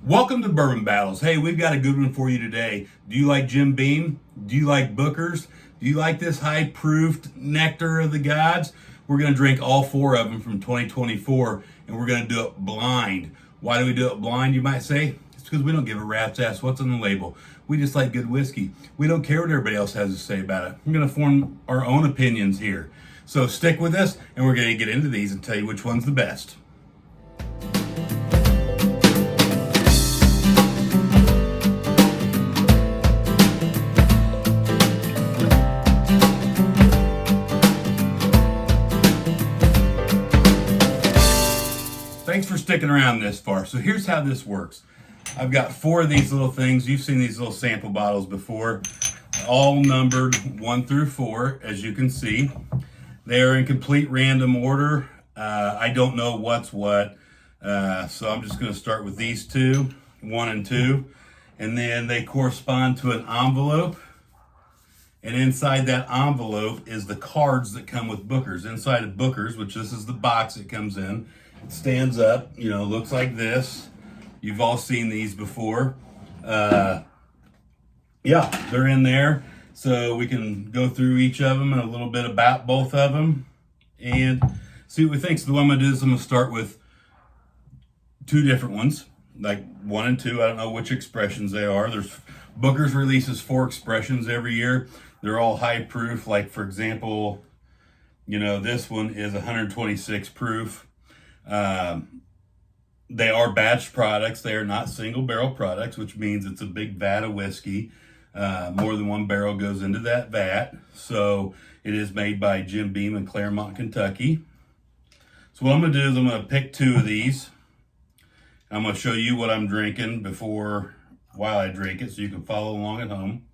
Welcome to Bourbon Battles. Hey, we've got a good one for you today. Do you like Jim Beam? Do you like Booker's? Do you like this high-proofed nectar of the gods? We're going to drink all four of them from 2024, and we're going to do it blind. Why do we do it blind, you might say? It's because we don't give a rat's ass what's on the label. We just like good whiskey. We don't care what everybody else has to say about it. We're going to form our own opinions here. So stick with us, and we're going to get into these and tell you which one's the best. Thanks for sticking around this far. So here's how this works. I've got four of these little things. You've seen these little sample bottles before, all numbered 1 through 4, as you can see. They are in complete random order. I don't know what's what, so I'm just going to start with these two, 1 and 2, and then they correspond to an envelope. And inside that envelope is the cards that come with Booker's. Inside of Booker's, which this is the box it comes in, it stands up, looks like this. You've all seen these before. Yeah, they're in there. So we can go through each of them and a little bit about both of them and see what we think. So what I'm going to do is I'm going to start with two different ones, like 1 and 2. I don't know which expressions they are. Booker's releases 4 expressions every year. They're all high proof. Like, for example, this one is 126 proof. They are batch products. They are not single barrel products, which means it's a big vat of whiskey. More than one barrel goes into that vat. So it is made by Jim Beam in Claremont, Kentucky. So what I'm going to do is I'm going to pick 2 of these. I'm going to show you what I'm drinking while I drink it so you can follow along at home.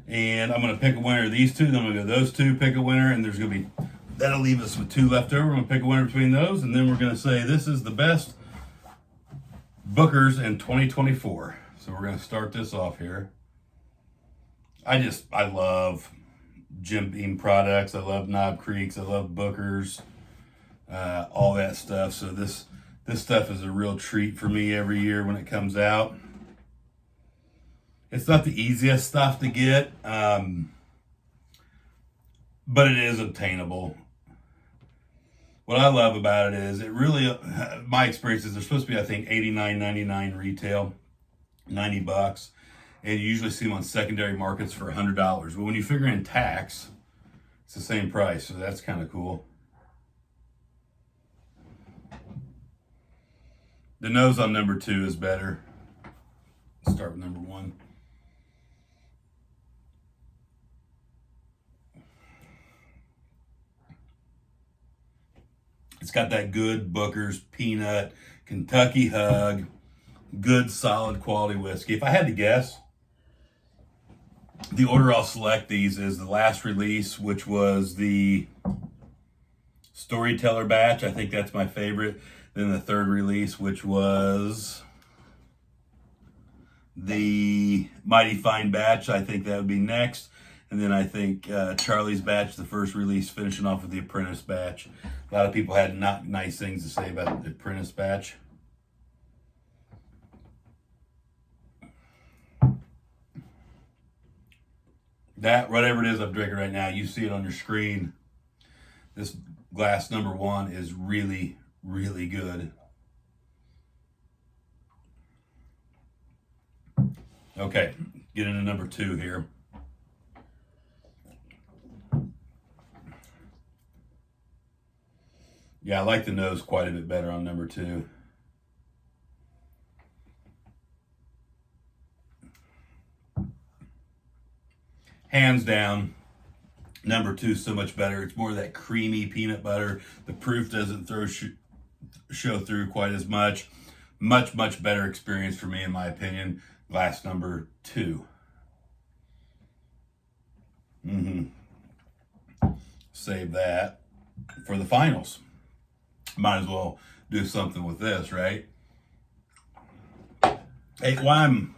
And I'm going to pick a winner of these 2. Then I'm going to go those 2, pick a winner, and there's going to be, that'll leave us with 2 left over. I'm going to pick a winner between those, and then we're going to say this is the best Booker's in 2024. So we're going to start this off here. I love Jim Beam products. I love Knob Creeks. I love Booker's, all that stuff. So this stuff is a real treat for me every year when it comes out. It's not the easiest stuff to get, but it is obtainable. What I love about it is my experience is they're supposed to be, I think, $89.99 retail, $90. And you usually see them on secondary markets for $100. But when you figure in tax, it's the same price. So that's kind of cool. The nose on number 2 is better. Let's start with number 1. It's got that good Booker's peanut, Kentucky hug, good solid quality whiskey. If I had to guess, the order I'll select these is the last release, which was the Storyteller batch. I think that's my favorite. Then the 3rd release, which was the Mighty Fine batch. I think that would be next. And then I think Charlie's batch, the 1st release, finishing off with the Apprentice batch. A lot of people had not nice things to say about the Apprentice batch. That, whatever it is I'm drinking right now, you see it on your screen. This glass number 1 is really, really good. Okay, get into number 2 here. Yeah, I like the nose quite a bit better on number 2. Hands down, number 2 is so much better. It's more of that creamy peanut butter. The proof doesn't show through quite as much. Much, much better experience for me, in my opinion. Glass number 2. Save that for the finals. Might as well do something with this, right? Hey, while I'm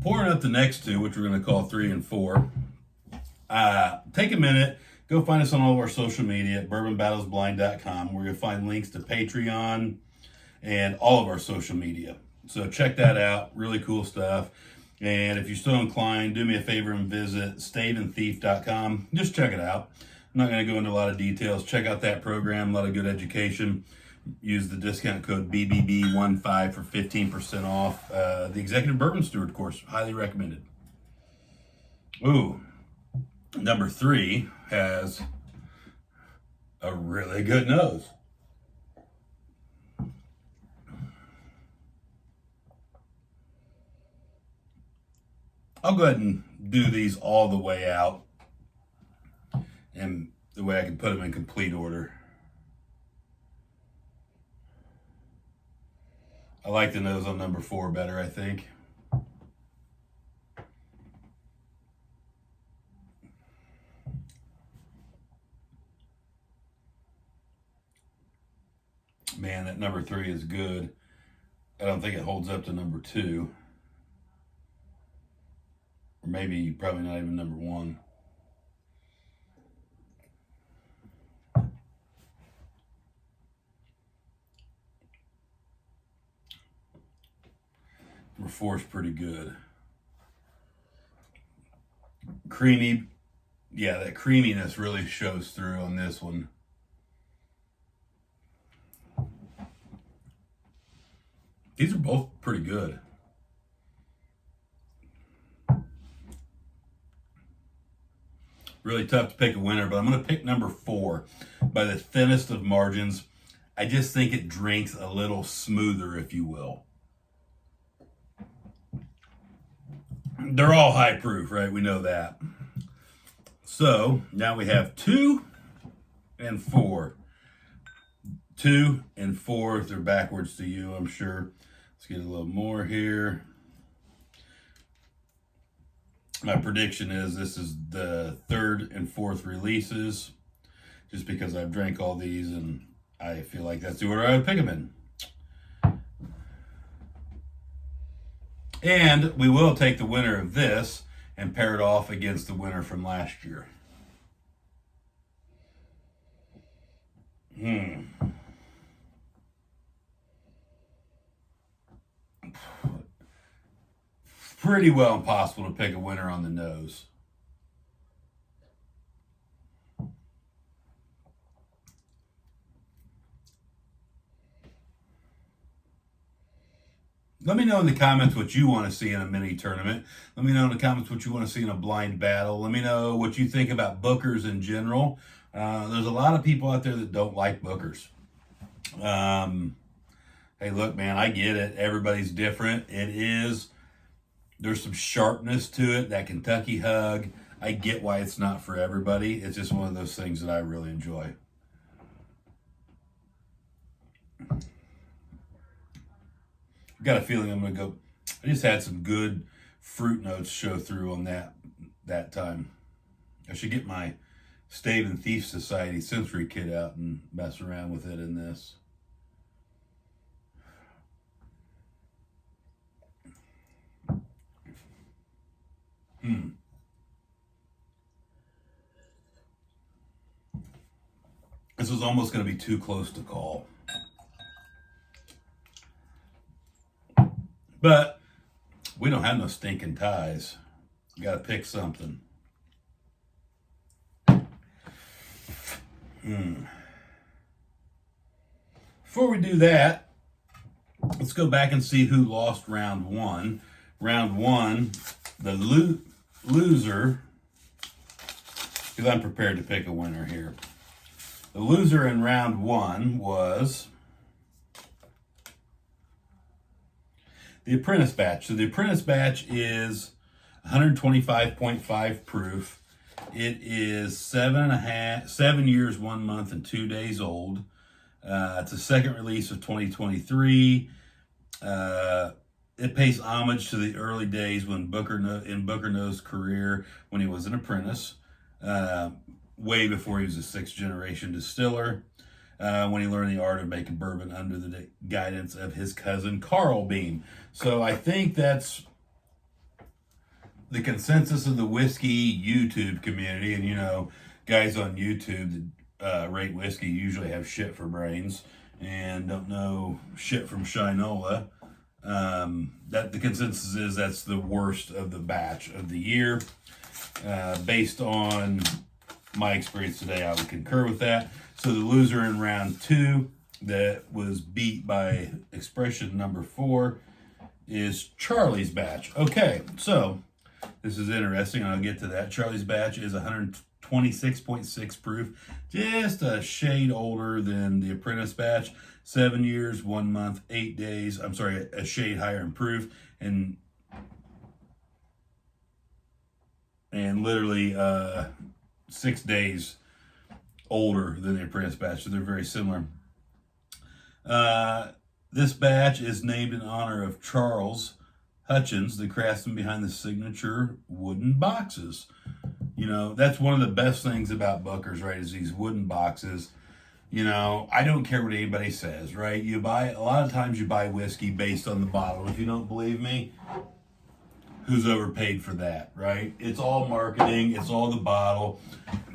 pouring up the next 2, which we're going to call 3 and 4, take a minute, go find us on all of our social media at bourbonbattlesblind.com, where you'll find links to Patreon, and all of our social media. So check that out. Really cool stuff. And if you're still inclined, do me a favor and visit staveandthief.com. Just check it out. I'm not going to go into a lot of details. Check out that program. A lot of good education. Use the discount code BBB15 for 15% off the Executive Bourbon Steward course. Highly recommended. Ooh, number 3 has a really good nose. I'll go ahead and do these all the way out, and the way I can put them in complete order. I like the nose on number 4 better, I think. Man, that number 3 is good. I don't think it holds up to number 2. Or maybe probably not even number 1. Number 4 is pretty good. Creamy. Yeah, that creaminess really shows through on this one. These are both pretty good. Really tough to pick a winner, but I'm going to pick number 4 by the thinnest of margins. I just think it drinks a little smoother, if you will. They're all high proof, right? We know that. So now we have 2 and 4. 2 and 4, if they're backwards to you, I'm sure. Let's get a little more here. My prediction is this is the 3rd and 4th releases, just because I've drank all these and I feel like that's the order I would pick them in. And we will take the winner of this and pair it off against the winner from last year. Pretty well impossible to pick a winner on the nose. Let me know in the comments what you want to see in a mini tournament. Let me know in the comments what you want to see in a blind battle. Let me know what you think about bookers in general. There's a lot of people out there that don't like bookers. Hey, look, man, I get it. Everybody's different. There's some sharpness to it, that Kentucky hug. I get why it's not for everybody. It's just one of those things that I really enjoy. I've got a feeling I'm going to go. I just had some good fruit notes show through on that time. I should get my Stave and Thief Society Sensory Kit out and mess around with it in this. This was almost going to be too close to call. But we don't have no stinking ties. You got to pick something. Before we do that, let's go back and see who lost round 1. Round 1, the loser, because I'm prepared to pick a winner here. The loser in round 1 was the Apprentice Batch. So the Apprentice Batch is 125.5 proof. It is 7 years, 1 month, and 2 days old. It's a second release of 2023. It pays homage to the early days when Booker No's career, when he was an apprentice, way before he was a 6th generation distiller, when he learned the art of making bourbon under the guidance of his cousin Carl Beam. So I think that's the consensus of the whiskey YouTube community. And, you know, guys on YouTube that rate whiskey usually have shit for brains. and don't know shit from Shinola. That the consensus is that's the worst of the batch of the year. Based on my experience today, I would concur with that. So the loser in round 2 that was beat by expression number 4 is Charlie's batch. Okay, so this is interesting. I'll get to that. Charlie's batch is 126.6 proof, just a shade older than the Apprentice batch. 7 years, 1 month, 8 days. I'm sorry, a shade higher in proof, and literally 6 days older than the Apprentice batch. So they're very similar. This batch is named in honor of Charles Hutchins, the craftsman behind the signature wooden boxes. You know, that's one of the best things about Booker's, right, is these wooden boxes. You know, I don't care what anybody says, right? A lot of times you buy whiskey based on the bottle. If you don't believe me, who's overpaid for that, right? It's all marketing. It's all the bottle.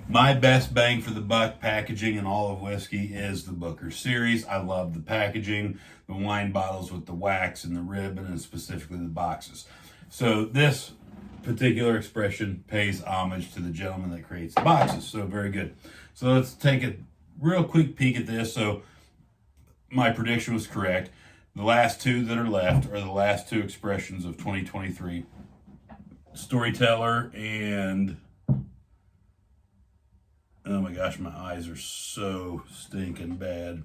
My best bang for the buck packaging in all of whiskey is the Booker series. I love the packaging, the wine bottles with the wax and the ribbon, and specifically the boxes. So this particular expression pays homage to the gentleman that creates the boxes. So very good. So let's take a real quick peek at this. So my prediction was correct. The last 2 that are left are the last 2 expressions of 2023. Storyteller and, oh my gosh, my eyes are so stinking bad.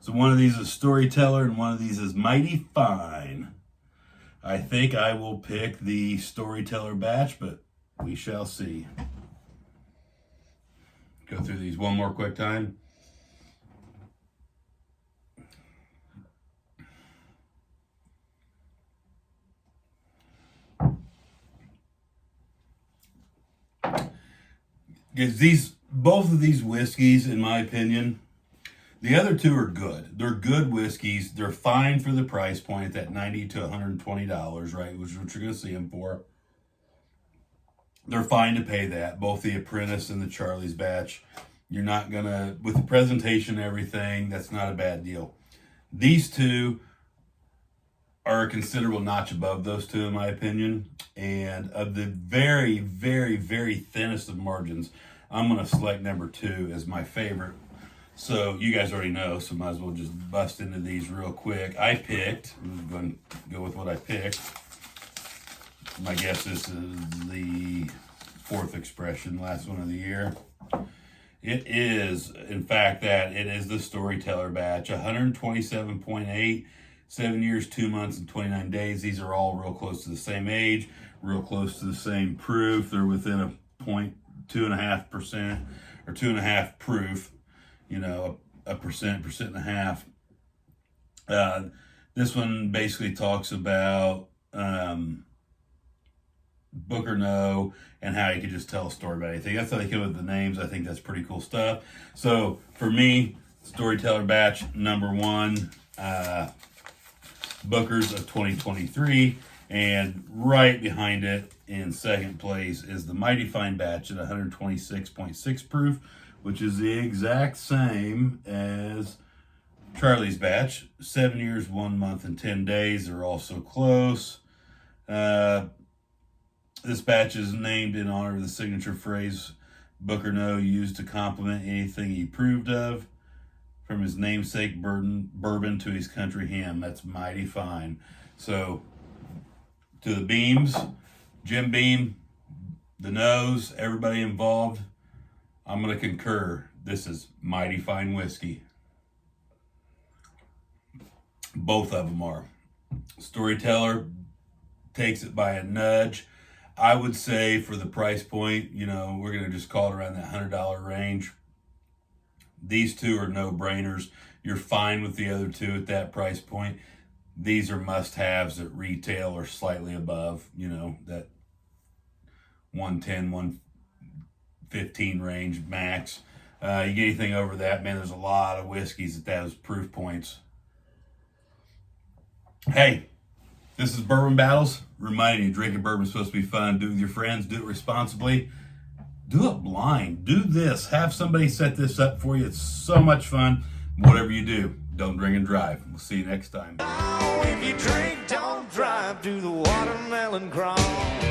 So one of these is Storyteller and one of these is Mighty Fine. I think I will pick the Storyteller batch, but we shall see. Go through these one more quick time. Because both of these whiskeys, in my opinion, the other 2 are good. They're good whiskeys. They're fine for the price point, that $90 to $120, right? Which is what you're going to see them for. They're fine to pay that. Both the Apprentice and the Charlie's batch. You're not going to, with the presentation and everything, that's not a bad deal. These 2 are a considerable notch above those 2, in my opinion. And of the very, very, very thinnest of margins, I'm going to select number 2 as my favorite. So you guys already know, so might as well just bust into these real quick. I'm going to go with what I picked. My guess this is the 4th expression, last one of the year. It is, in fact, it is the Storyteller batch, 127.8, 7 years, 2 months, and 29 days. These are all real close to the same age, real close to the same proof. They're within a 2.5% or 2.5 proof, you know, a percent and a half. This one basically talks about Booker No and how you could just tell a story about anything. That's how they came up with the names. I think that's pretty cool stuff. So for me, Storyteller batch number 1, Booker's of 2023, and right behind it in second place is the Mighty Fine batch at 126.6 proof, which is the exact same as Charlie's batch. 7 years, 1 month, and 10 days. They're also close. This batch is named in honor of the signature phrase Booker No used to compliment anything he approved of. From his namesake bourbon to his country ham. That's Mighty Fine. So, to the Beams, Jim Beam, the Nose, everybody involved, I'm going to concur. This is Mighty Fine whiskey. Both of them are. Storyteller takes it by a nudge. I would say for the price point, you know, we're going to just call it around that $100 range. These 2 are no-brainers. You're fine with the other 2 at that price point. These are must-haves at retail or slightly above, you know, that 110, 115 range max. You get anything over that, man, there's a lot of whiskeys at those proof points. Hey, this is Bourbon Battles, reminding you drinking bourbon is supposed to be fun. Do it with your friends. Do it responsibly. Do it blind. Do this. Have somebody set this up for you. It's so much fun. Whatever you do, don't drink and drive. We'll see you next time. Oh, if you drink, don't drive, do the watermelon crawl.